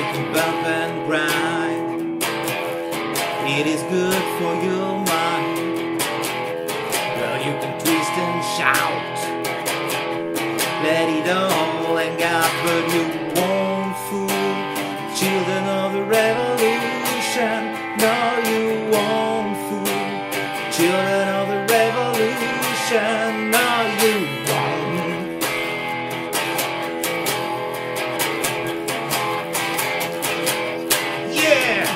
you can bump and grind. It is good for your mind. Well, you can twist and shout. Let it all hang out, but you won't fool children of the revolution. No, you won't fool children of the revolution. No, you won't. Yeah!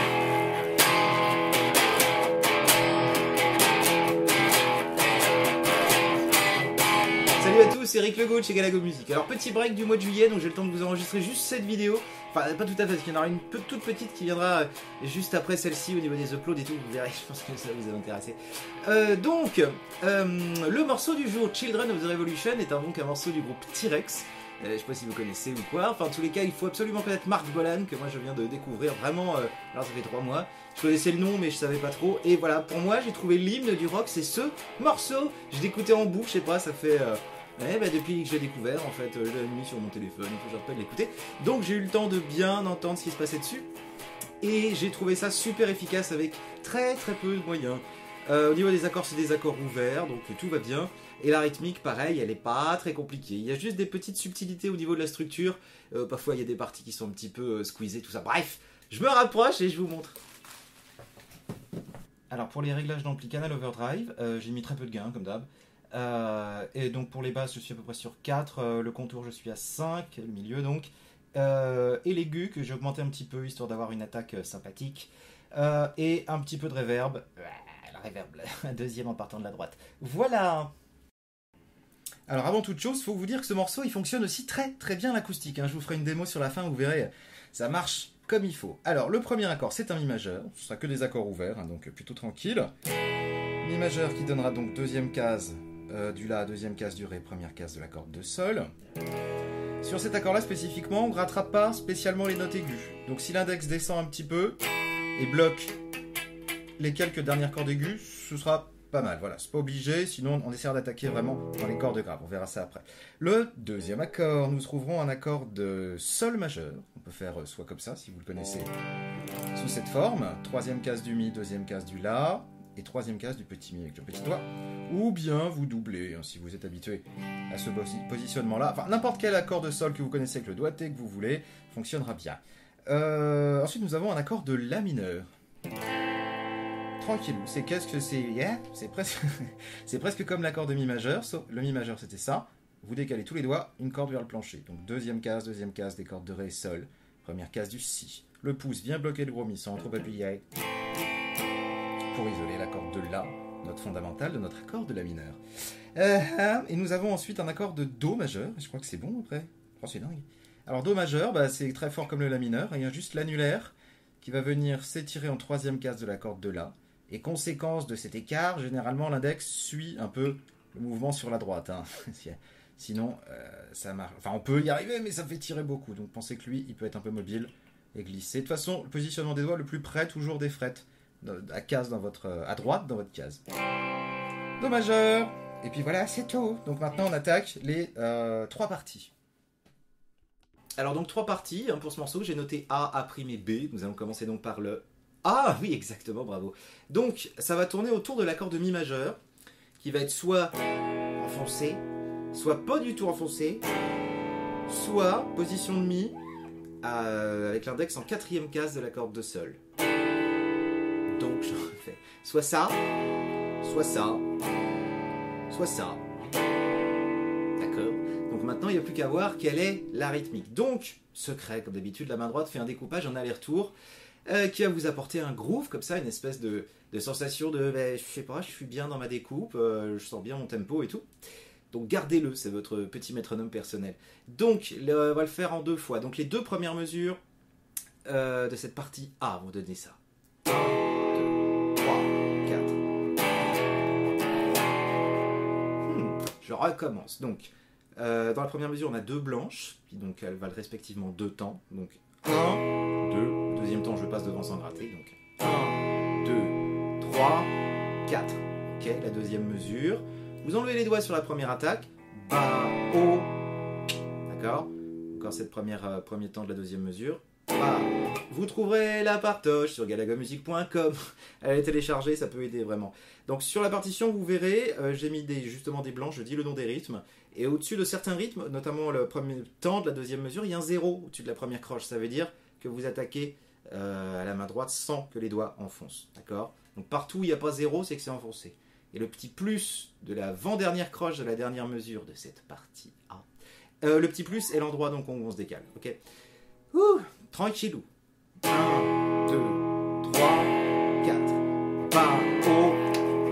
Salut à tous, c'est Eric Legault de chez Galago Music. Alors petit break du mois de juillet, donc j'ai le temps de vous enregistrer juste cette vidéo. Enfin pas tout à fait, parce qu'il y en aura une toute petite qui viendra juste après celle-ci au niveau des uploads et tout, vous verrez, je pense que ça vous a intéressé. Le morceau du jour, Children of the Revolution, est donc un morceau du groupe T-Rex. Je sais pas si vous connaissez ou quoi, enfin en tous les cas il faut absolument connaître Mark Bolan, que moi je viens de découvrir vraiment, alors ça fait 3 mois, je connaissais le nom mais je savais pas trop, et voilà, pour moi j'ai trouvé l'hymne du rock, c'est ce morceau, je l'écoutais en boucle, je sais pas, ça fait... depuis que j'ai découvert, en fait, je l'avais mis sur mon téléphone et tout, j'arrête pas de l'écouter. Donc j'ai eu le temps de bien entendre ce qui se passait dessus. Et j'ai trouvé ça super efficace avec très peu de moyens. Au niveau des accords, c'est des accords ouverts, donc tout va bien. Et la rythmique, pareil, elle est pas très compliquée. Il y a juste des petites subtilités au niveau de la structure. Parfois, il y a des parties qui sont un petit peu squeezées, tout ça. Bref, je me rapproche et je vous montre. Alors pour les réglages d'ampli Canal Overdrive, j'ai mis très peu de gain, comme d'hab. Et donc pour les basses je suis à peu près sur 4, le contour je suis à 5, le milieu donc, et l'aigu que j'ai augmenté un petit peu histoire d'avoir une attaque sympathique, et un petit peu de reverb, la reverb, la deuxième en partant de la droite. Voilà. Alors avant toute chose, il faut vous dire que ce morceau il fonctionne aussi très bien l'acoustique, hein. Je vous ferai une démo sur la fin, vous verrez, ça marche comme il faut. Alors le premier accord c'est un mi majeur, ce sera que des accords ouverts, hein, donc plutôt tranquille. Mi majeur qui donnera donc deuxième case du La, deuxième case du Ré, première case de la corde de Sol. Sur cet accord-là spécifiquement, on ne rattrape pas spécialement les notes aiguës. Donc si l'index descend un petit peu et bloque les quelques dernières cordes aiguës, ce sera pas mal. Voilà, c'est pas obligé, sinon on essaiera d'attaquer vraiment dans les cordes graves. On verra ça après. Le deuxième accord, nous trouverons un accord de Sol majeur. On peut faire soit comme ça, si vous le connaissez, sous cette forme. Troisième case du Mi, deuxième case du La. Et troisième case du petit Mi avec le petit doigt, ou bien vous doublez, hein, si vous êtes habitué à ce positionnement-là. Enfin, n'importe quel accord de Sol que vous connaissez avec le doigté que vous voulez, fonctionnera bien. Ensuite, nous avons un accord de La mineur. Tranquillou, c'est qu'est-ce que c'est? Yeah, c'est presque... c'est presque comme l'accord de Mi majeur, sauf le Mi majeur c'était ça. Vous décalez tous les doigts, une corde vers le plancher. Donc deuxième case des cordes de Ré et Sol. Première case du Si. Le pouce vient bloquer le gros Mi sans trop appuyer, pour isoler l'accord de La, note fondamentale de notre accord de La mineur. Et nous avons ensuite un accord de Do majeur, je crois que c'est bon après, oh, c'est dingue. Alors Do majeur, bah, c'est très fort comme le La mineur, il y a juste l'annulaire qui va venir s'étirer en troisième case de la corde de La, et conséquence de cet écart, généralement l'index suit un peu le mouvement sur la droite, hein. Sinon ça marche, enfin on peut y arriver mais ça fait tirer beaucoup, donc pensez que lui il peut être un peu mobile et glisser. De toute façon, le positionnement des doigts le plus près toujours des frettes, à case dans à droite dans votre case. Do majeur. Et puis voilà, c'est tout. Donc maintenant on attaque les 3 parties. Alors donc 3 parties, hein, pour ce morceau, j'ai noté A, A' et B. Nous allons commencer donc par le A. Oui, exactement, bravo. Donc ça va tourner autour de l'accord de Mi majeur, qui va être soit enfoncé, soit pas du tout enfoncé, soit position de Mi, avec l'index en quatrième case de la corde de Sol. Donc je refais soit ça, soit ça, soit ça. D'accord. Donc maintenant il n'y a plus qu'à voir quelle est la rythmique. Donc, secret comme d'habitude, la main droite fait un découpage en aller-retour qui va vous apporter un groove comme ça, une espèce de sensation de je sais pas, je suis bien dans ma découpe, je sens bien mon tempo et tout. Donc gardez-le, c'est votre petit métronome personnel. Donc on va le faire en 2 fois. Donc les 2 premières mesures de cette partie A vont donner ça. 1, 2, 3, 4. Je recommence. Donc dans la première mesure, on a 2 blanches, qui donc elles valent respectivement 2 temps. Donc 1, 2, deuxième temps je passe devant sans gratter. Donc 1, 2, 3, 4. Ok, la deuxième mesure. Vous enlevez les doigts sur la première attaque. Bas, haut. D'accord. Encore cette premier temps de la deuxième mesure. Voilà. Vous trouverez la partoche sur galagomusic.com. Elle est téléchargée, ça peut aider vraiment. Donc sur la partition, vous verrez, j'ai mis justement des blancs, je dis le nom des rythmes. Et au-dessus de certains rythmes, notamment le premier temps de la deuxième mesure, il y a un 0 au-dessus de la première croche. Ça veut dire que vous attaquez à la main droite sans que les doigts enfoncent. D'accord? Donc partout où il n'y a pas 0, c'est que c'est enfoncé. Et le petit plus de l'avant-dernière croche de la dernière mesure de cette partie A. Le petit plus est l'endroit donc où on se décale. Ok? Ouh, tranquillou. 1, 2, 3, 4. Bas, haut,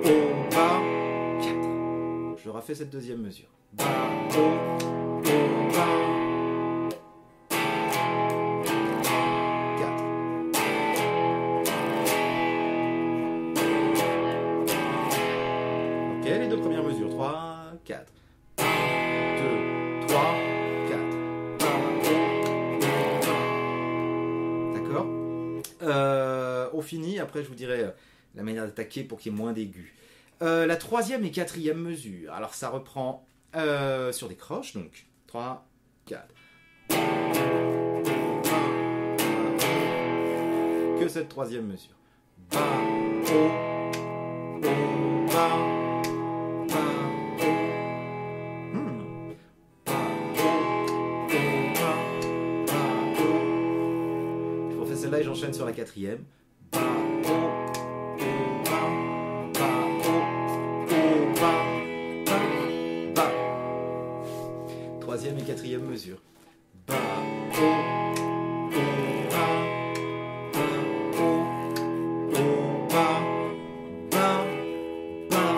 haut, bas, 4. Je refais cette deuxième mesure. Bas, haut, bas, 4. Ok, les deux premières mesures. 3, 4. 2, 3, 4. D'accord? On finit, après je vous dirai la manière d'attaquer pour qu'il y ait moins d'aigus. La troisième et quatrième mesure. Alors ça reprend sur des croches, donc 3, 4. Que cette troisième mesure. Bas, haut, haut, bas, bas, haut. Bas, haut, bas, bas, haut. Je refais celle-là et j'enchaîne sur la quatrième. Bas, haut, bas, bas, haut, bas, bas, bas. Troisième et quatrième mesure. Bas, haut, bas, bas, haut, bas, bas, bas.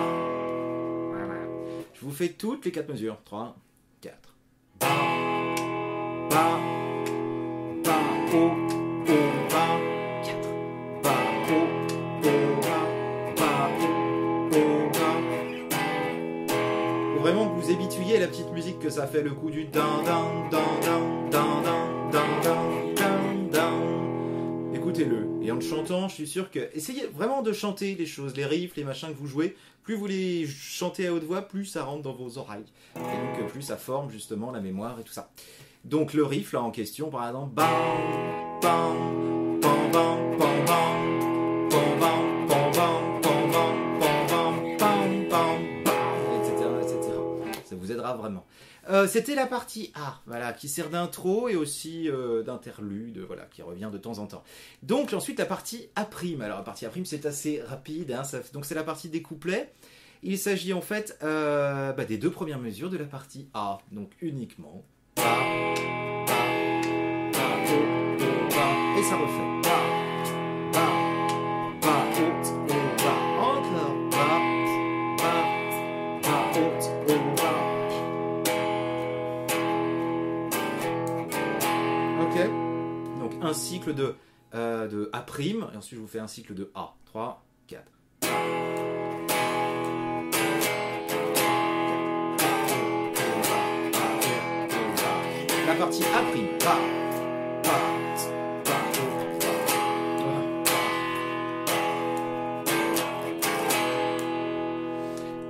Voilà. Je vous fais toutes les 4 mesures. 3, 4. Bas, bas, bas, haut, bas, 4. Bas, haut, bas, bas, haut, bas. Faut vraiment que vous habituiez à la petite musique que ça fait, le coup du dan dan dan dan dan dan dan dan dan dan. Écoutez-le. Et en le chantant, je suis sûr que... Essayez vraiment de chanter les choses, les riffs, les machins que vous jouez. Plus vous les chantez à haute voix, plus ça rentre dans vos oreilles. Et donc plus ça forme justement la mémoire et tout ça. Donc le riff là en question, par exemple, bam, bam, bam, bam, bam, bam, bam, bam, bam, bam, bam, bam, bam, bam, bam, etc., etc. Ça vous aidera vraiment. C'était la partie A, voilà, qui sert d'intro et aussi d'interlude, voilà, qui revient de temps en temps. Donc ensuite la partie A'. Alors la partie A', c'est assez rapide, hein, donc c'est la partie des couplets. Il s'agit en fait des deux premières mesures de la partie A, donc uniquement Ba, Ba, Ba, O, O, Ba, et ça refait Ba, Ba, Ba, O, O, Ba, encore Ba, Ba, Ba, O, O, Ba. Ok, donc un cycle de A', et ensuite je vous fais un cycle de A. 3, 4. La partie A', ba, ba, ba,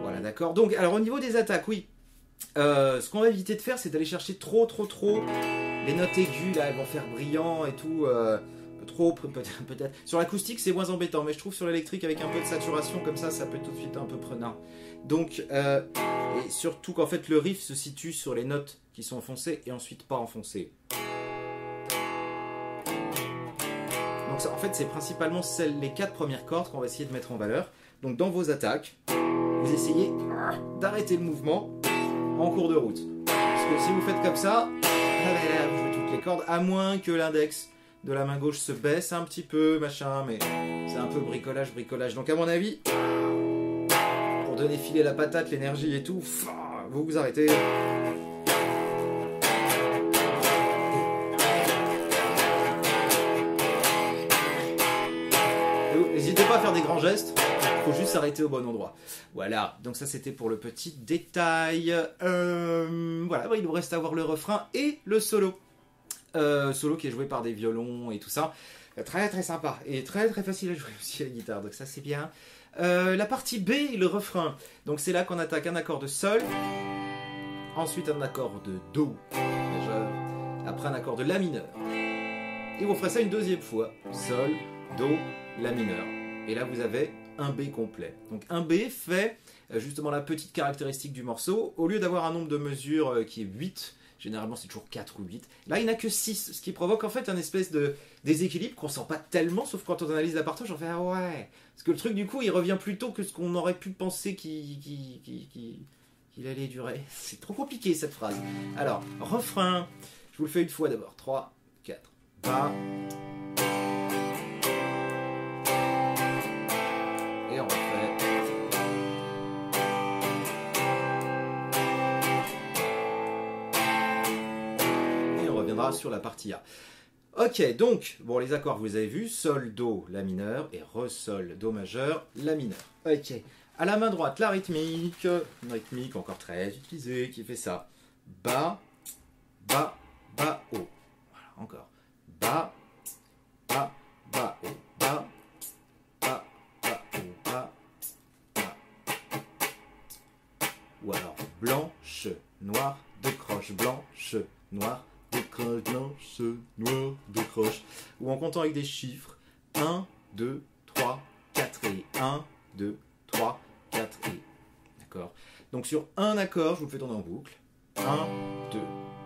voilà, d'accord. Donc, alors au niveau des attaques, oui. Ce qu'on va éviter de faire, c'est d'aller chercher trop les notes aiguës, là, elles vont faire brillant et tout. Trop, peut-être. Sur l'acoustique, c'est moins embêtant, mais je trouve sur l'électrique, avec un peu de saturation, comme ça peut être tout de suite un peu prenant. Donc, et surtout qu'en fait, le riff se situe sur les notes qui sont enfoncées et ensuite pas enfoncées. Donc, ça, en fait, c'est principalement les 4 premières cordes qu'on va essayer de mettre en valeur. Donc, dans vos attaques, vous essayez d'arrêter le mouvement en cours de route. Parce que si vous faites comme ça, vous jouez toutes les cordes, à moins que l'index de la main gauche se baisse un petit peu, machin, mais c'est un peu bricolage. Donc à mon avis, pour donner filer la patate, l'énergie et tout, vous vous arrêtez. N'hésitez pas à faire des grands gestes, il faut juste s'arrêter au bon endroit. Voilà, donc ça c'était pour le petit détail. Voilà, il nous reste à voir le refrain et le solo. Solo qui est joué par des violons et tout ça. Très sympa et très facile à jouer aussi à la guitare, donc ça c'est bien. La partie B, le refrain. Donc c'est là qu'on attaque un accord de Sol, ensuite un accord de Do majeur, après un accord de La mineur, Et vous ferez ça une deuxième fois. Sol, Do, La mineur. Et là, vous avez un B complet. Donc un B fait justement la petite caractéristique du morceau. Au lieu d'avoir un nombre de mesures qui est 8, généralement c'est toujours 4 ou 8, là il n'a que 6, ce qui provoque en fait un espèce de déséquilibre qu'on sent pas tellement, sauf quand on analyse la partage, on fait ah ouais. Parce que le truc du coup il revient plus tôt que ce qu'on aurait pu penser qu'il allait durer. C'est trop compliqué cette phrase. Alors, refrain, je vous le fais une fois d'abord. 3, 4. Ba. Et on refait. Et on reviendra sur la partie A. Ok, donc, bon, les accords, vous avez vu, Sol, Do, La mineur, et Re, Sol, Do majeur, La mineur. Ok. À la main droite, la rythmique, une rythmique encore très utilisée, qui fait ça. Ba, Ba, Ba, O. Voilà, encore. Ba, Ba, Ba, O. Ba, Ba, Ba, O. Ba, Ba. Ou alors, blanche, noir, décroche, blanche, noir, décroche, blanche, noir, décroche. Ou en comptant avec des chiffres. 1, 2, 3, 4 et 1, 2, 3, 4 et. D'accord. Donc sur un accord, je vous le fais tourner en boucle. 1, 2,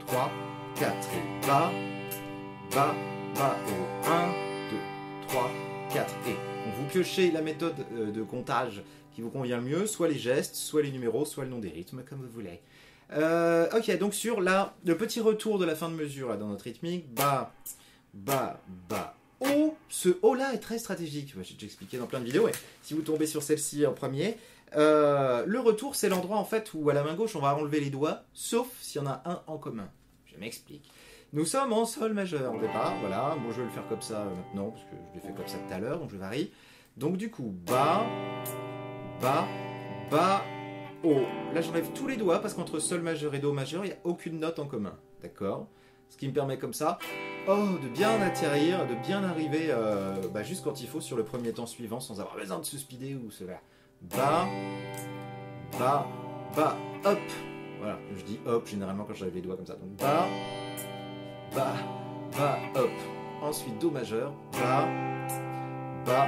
3, 4 et Ba, Ba, Ba, O. 1, 2, 3, 4 et. Donc vous piochez la méthode de comptage qui vous convient le mieux, soit les gestes, soit les numéros, soit le nom des rythmes, comme vous voulez. Ok, donc sur le petit retour de la fin de mesure là, dans notre rythmique, Ba, Ba, Ba, O. Ce O là est très stratégique. J'ai déjà expliqué dans plein de vidéos. Et si vous tombez sur celle-ci en premier, le retour c'est l'endroit en fait où à la main gauche on va enlever les doigts, sauf s'il y en a un en commun. Je m'explique. Nous sommes en sol majeur au départ, voilà. Bon, je vais le faire comme ça maintenant parce que je l'ai fait comme ça tout à l'heure, donc je varie. Donc du coup, Ba, Ba, Ba, O. Là j'enlève tous les doigts parce qu'entre sol majeur et do majeur, il n'y a aucune note en commun. D'accord? Ce qui me permet comme ça, de bien atterrir, de bien arriver juste quand il faut sur le premier temps suivant sans avoir besoin de se speeder ou se faire. Ba, Ba, Ba, hop. Voilà, je dis hop généralement quand j'enlève les doigts comme ça. Donc Ba, Ba, Ba, hop. Ensuite do majeur, Ba, Ba,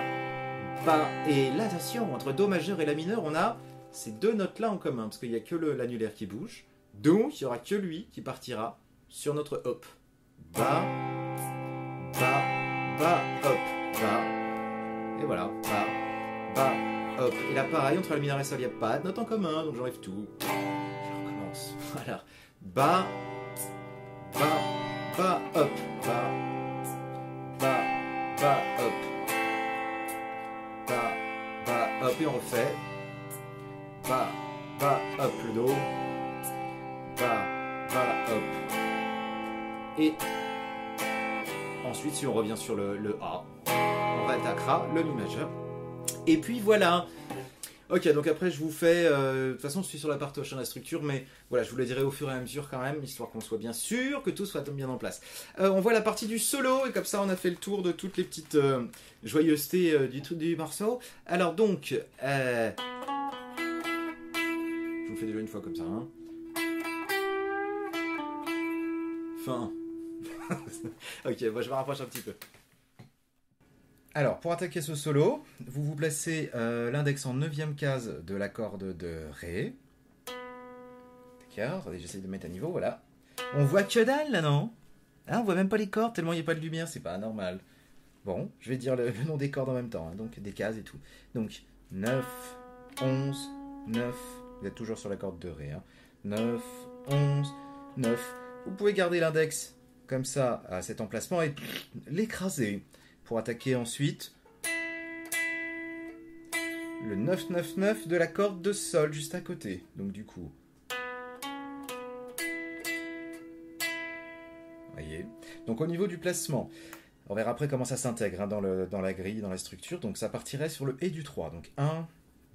Ba. Et là, attention, entre do majeur et la mineur, on a ces deux notes-là en commun, parce qu'il n'y a que l'annulaire qui bouge. Donc, il n'y aura que lui qui partira sur notre hop. Ba, Ba, Ba, hop, Ba. Et voilà, Ba, Ba, hop. Et là, pareil, entre la mineur et le sol, il n'y a pas de note en commun, donc j'enlève tout. Je recommence. Voilà. Ba, Ba, Ba, hop, Ba, Ba, Ba, hop. Ba, Ba, hop, et on refait. Ba, Ba, hop, le do. Ba, Ba, hop. Et ensuite, si on revient sur le A, on réattaquera le Mi majeur. Et puis voilà. Ok, donc après je vous fais... de toute façon, je suis sur la partie de la structure, mais voilà, je vous le dirai au fur et à mesure quand même, histoire qu'on soit bien sûr que tout soit bien en place. On voit la partie du solo, et comme ça on a fait le tour de toutes les petites joyeusetés du morceau. Alors donc... je vous fais déjà une fois comme ça. Hein. Fin. Ok, bon, je me rapproche un petit peu. Alors, pour attaquer ce solo, vous vous placez l'index en 9e case de la corde de Ré. D'accord, attendez, j'essaie de mettre à niveau, voilà. On voit que dalle là, non? Hein, on voit même pas les cordes tellement il n'y a pas de lumière, c'est pas normal. Bon, je vais dire le nom des cordes en même temps, hein, donc des cases et tout. Donc, 9, 11, 9, vous êtes toujours sur la corde de Ré. Hein. 9, 11, 9. Vous pouvez garder l'index comme ça à cet emplacement et l'écraser. Pour attaquer ensuite le 9-9-9 de la corde de sol juste à côté. Donc du coup, voyez. Donc au niveau du placement, on verra après comment ça s'intègre hein, dans la grille, dans la structure. Donc ça partirait sur le et du 3. Donc 1,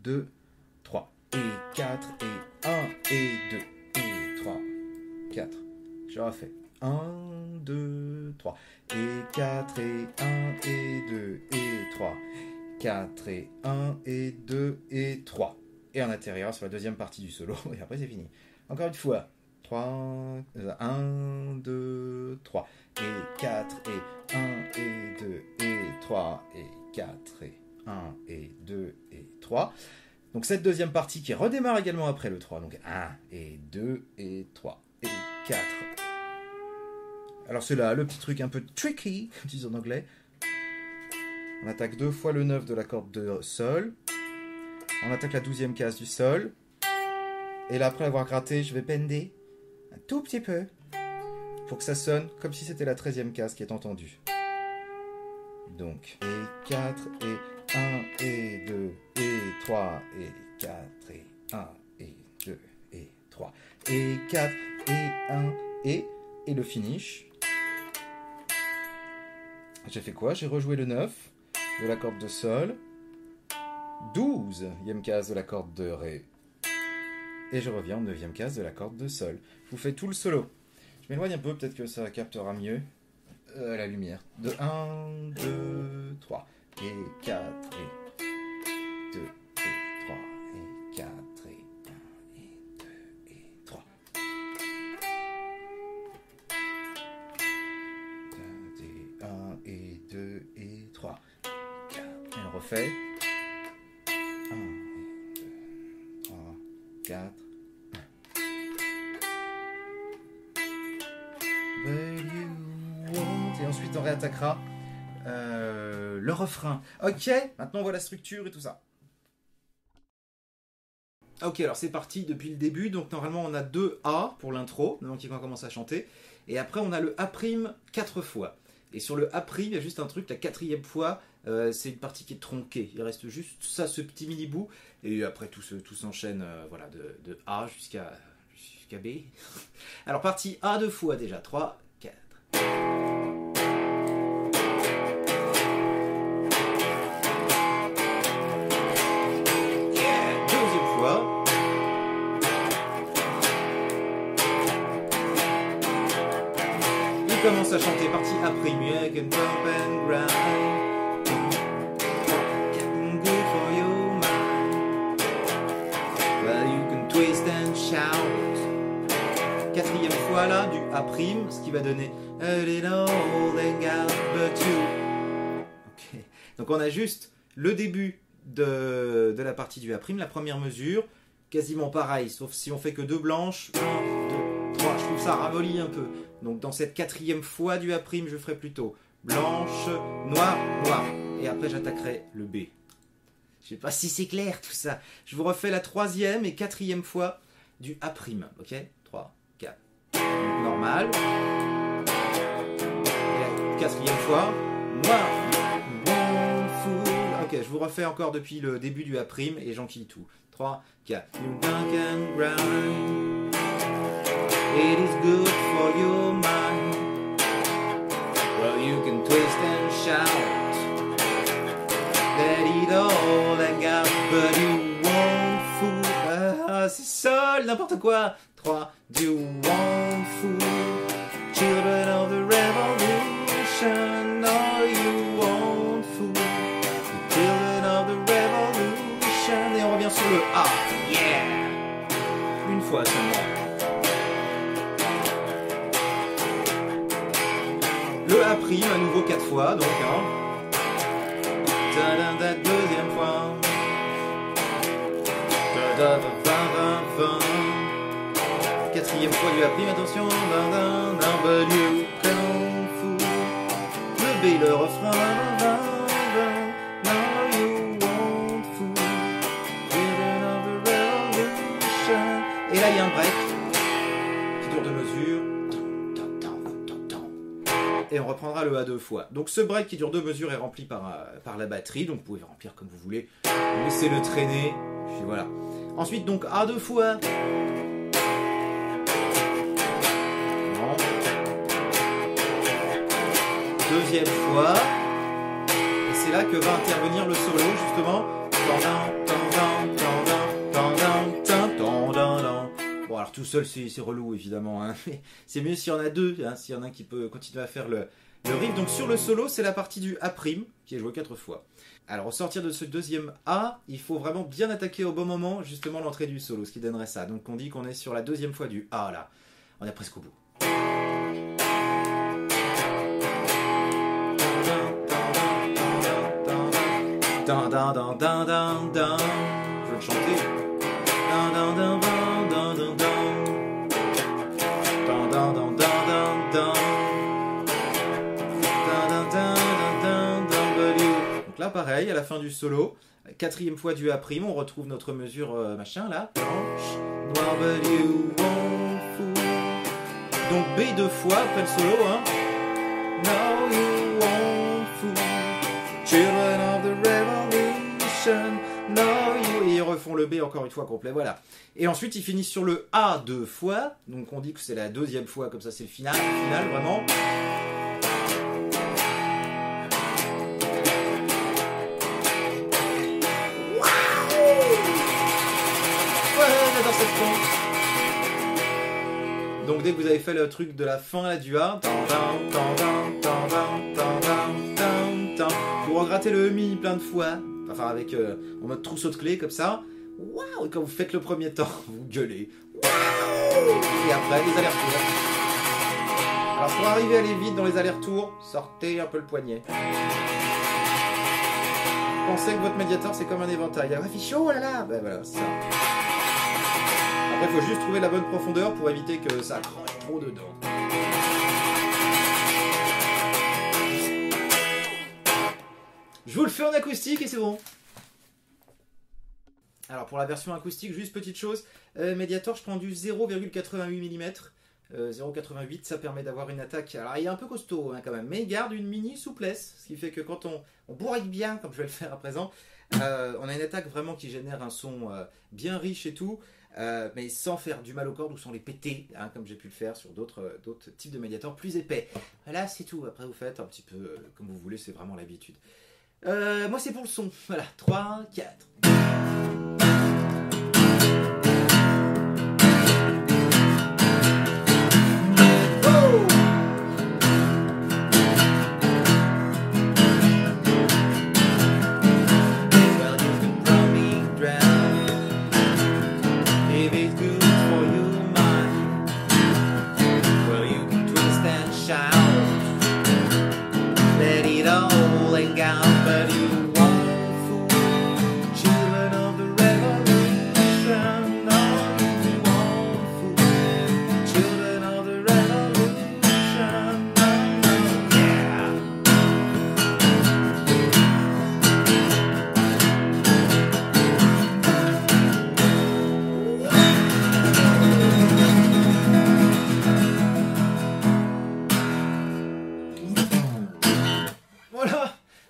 2, 3. Et 4, et 1, et 2, et 3, 4. Je refais. 1, 2, 3, et 4, et 1, et 2, et 3, 4, et 1, et 2, et 3. Et on atterrira sur la deuxième partie du solo, et après c'est fini. Encore une fois, 3, 1, 2, 3, et 4, et 1, et 2, et 3, et 4, et 1, et 2, et 3. Donc cette deuxième partie qui redémarre également après le 3. Donc 1, et 2, et 3, et 4. Alors c'est là le petit truc un peu tricky, comme ils disent en anglais. On attaque 2 fois le 9 de la corde de sol. On attaque la 12e case du sol. Et là, après avoir gratté, je vais bender un tout petit peu pour que ça sonne comme si c'était la 13e case qui est entendue. Donc, et 4, et 1, et 2, et 3, et 4, et 1, et 2, et 3, et 4, et 1, et le finish. J'ai fait quoi? J'ai rejoué le 9 de la corde de sol, 12e case de la corde de ré, et je reviens en 9e case de la corde de sol. Je vous fais tout le solo. Je m'éloigne un peu, peut-être que ça captera mieux la lumière. De 1, 2, 3, et 4, et 2, et 3, et 4, et 1, et 2, et 3. Et 1, et 2, et 3, 4. Et on refait. 1, 2, 3, 4. Et ensuite on réattaquera le refrain. Ok, maintenant on voit la structure et tout ça. Ok, alors c'est parti depuis le début. Donc normalement on a 2 A pour l'intro, donc quand on commence à chanter. Et après on a le A' 4 fois. Et sur le A', il y a juste un truc, la 4e fois, c'est une partie qui est tronquée. Il reste juste ça, ce petit mini bout. Et après tout s'enchaîne voilà, de A jusqu'à B. Alors partie A 2 fois déjà. 3, 4. Yeah, deuxième fois. Il commence à chanter partie A'. You can bump and grind. Getting good for your mind. Well, you can twist and shout. 4e fois là du A', ce qui va donner a little they got but you. Ok. Donc on a juste le début de la partie du A', la première mesure, quasiment pareil, sauf si on fait que 2 blanches. 1, 2, 3. Je trouve ça ramolli un peu. Donc dans cette 4e fois du A', je ferai plutôt blanche, noire, noire. Et après j'attaquerai le B. Je sais pas si c'est clair tout ça. Je vous refais la 3e et 4e fois du A'. Ok, 3, 4. Donc, normal. Et la 4e fois, noir. Bon fool. Ok, je vous refais encore depuis le début du A' et j'enquille tout. 3, 4. You can grind. It is good for your mind. Well, you can twist and shout. Let it all and got, but you won't fool. Ah, c'est sol, n'importe quoi. 3, you won't fool. Children of the revolution. No, you won't fool. The children of the revolution. Et on revient sur le A. Yeah. Une fois seulement. Le A', à nouveau 4 fois, donc la deuxième fois. 4e fois du A', attention. W, Kung Fu. Le B, le refrain. Now you won't fool. Children of the revolution. Et là, il y a un break qui dure 2 mesures. Et on reprendra le A 2 fois. Donc ce break qui dure 2 mesures est rempli par la batterie, donc vous pouvez remplir comme vous voulez. Laissez-le traîner, puis voilà. Ensuite donc A 2 fois. Non. 2e fois. Et c'est là que va intervenir le solo justement. Bon alors tout seul c'est relou évidemment, hein. Mais c'est mieux s'il y en a 2, hein, s'il y en a un qui peut continuer à faire le riff. Donc sur le solo c'est la partie du A' qui est jouée 4 fois. Alors au sortir de ce deuxième A, il faut vraiment bien attaquer au bon moment justement l'entrée du solo, ce qui donnerait ça. Donc on dit qu'on est sur la 2e fois du A là. On est presque au bout. Dan, dan, dan, dan, dan, dan. Je vais le chanter. Dan, dan, dan, dan, dan, dan, dan. Dan, dan, dan, dan, dan, dan. Dan, dan, dan, dan, dan, dan. Donc là, pareil, à la fin du solo, quatrième fois du A', on retrouve notre mesure machin là. Blanche, noir, but you won't fool. Donc B deux fois après le solo, hein. No, you won't fool. Children of the revolution, no, you. Et ils refont le B encore une fois complet, voilà. Et ensuite ils finissent sur le A deux fois, donc on dit que c'est la deuxième fois, comme ça c'est le final vraiment. Donc dès que vous avez fait le truc de la fin là, du A, vous regrattez le mi plein de fois, enfin avec en mode trousseau de clés comme ça. Waouh! Et quand vous faites le premier temps, vous gueulez. Waouh! Et après les allers-retours. Alors pour arriver à aller vite dans les allers-retours, sortez un peu le poignet. Pensez que votre médiator c'est comme un éventail. Ah, il fait chaud, oh là là! Ben voilà, c'est ça. Après, il faut juste trouver la bonne profondeur pour éviter que ça croche trop dedans. Je vous le fais en acoustique et c'est bon. Alors pour la version acoustique, juste petite chose, Mediator, je prends du 0,88 mm. 0,88, ça permet d'avoir une attaque. Alors il est un peu costaud hein, quand même, mais il garde une mini souplesse, ce qui fait que quand on bourrique bien, comme je vais le faire à présent, on a une attaque vraiment qui génère un son bien riche et tout. Mais sans faire du mal aux cordes ou sans les péter, hein, comme j'ai pu le faire sur d'autres types de médiators plus épais. Voilà, c'est tout. Après, vous faites un petit peu comme vous voulez, c'est vraiment l'habitude. Moi, c'est pour le son. Voilà, 3, 4.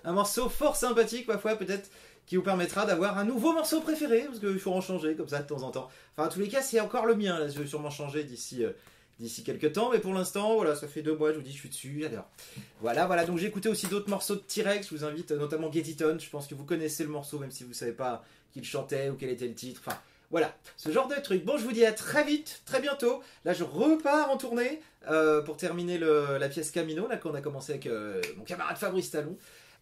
Un morceau fort sympathique, ma foi, peut-être, qui vous permettra d'avoir un nouveau morceau préféré, parce qu'il faut en changer comme ça de temps en temps. Enfin, en tous les cas, c'est encore le mien, là, je vais sûrement changer d'ici quelques temps, mais pour l'instant, voilà, ça fait 2 mois, je vous dis, je suis dessus, j'adore. Voilà, donc j'ai écouté aussi d'autres morceaux de T-Rex, je vous invite, notamment Get It On, je pense que vous connaissez le morceau, même si vous ne savez pas qui le chantait ou quel était le titre, enfin... Voilà, ce genre de truc. Bon, je vous dis à très vite, très bientôt. Là, je repars en tournée pour terminer la pièce Camino, là, qu'on a commencé avec mon camarade Fabrice Talon.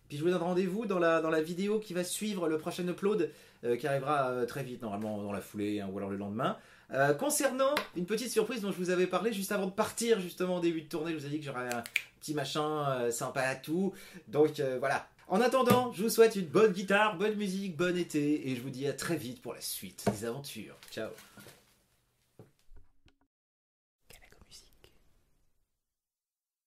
Puis je vous donne rendez-vous dans la vidéo qui va suivre le prochain upload, qui arrivera très vite, normalement dans la foulée, hein, ou alors le lendemain. Concernant une petite surprise dont je vous avais parlé juste avant de partir, justement, au début de tournée, je vous ai dit que j'aurais un petit machin sympa à tout. Donc voilà. En attendant, je vous souhaite une bonne guitare, bonne musique, bon été, et je vous dis à très vite pour la suite des aventures. Ciao.